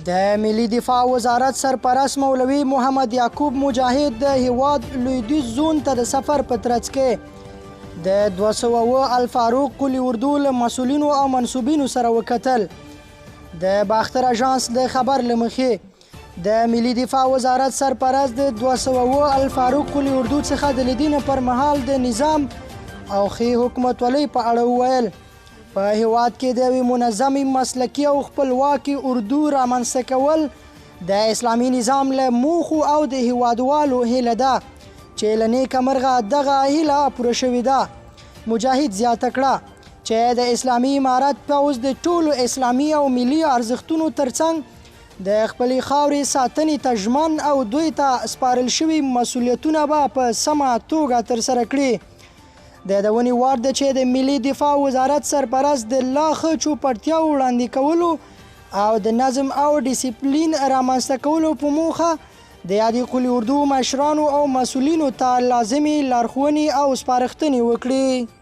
د ملي دفاع وزارت سرپرست مولوي محمد یعقوب مجاهد د هیواد لویدیځ زون ته د سفر په ترڅ کې د 207 الفاروق قلي اردو له مسؤلینو او منصوبینو سره وکتل. د باختر اژانس د خبر له مخې د ملي دفاع وزارت سرپرست د 207 الفاروق قلي اردو څخه د لیدنې پر مهال د نظام او ښې حکومتولۍ په اړه وویل. په هیواد کې د یوې منظمې مسلکي او خپلواکې اردو رامنځته کول د اسلامي نظام له موخو او د هیوادوالو هیله ده چې له نیکه مرغه دغه هیله پوره شوې ده. مجاهد زیاته کړه چې د اسلامي امارت پوځ د ټولو اسلامي او ملي ارزښتونو ترڅنګ د خپلې خاورې ساتنې ته ژمن او دوی ته سپارل شوي مسؤلیتونه به په سمه توګه ترسره کړي. د ونې وار ده چې د ملي دفاع وزارت سرپرست د لا ښه چوپړتیاو وړاندې کولو او د نظم او ډیسپلین رامنځته کولو په موخه د یادې قلي اردو مشرانو او مسؤلینو ته لازمې لارښوونې او سپارښتنې وکړي.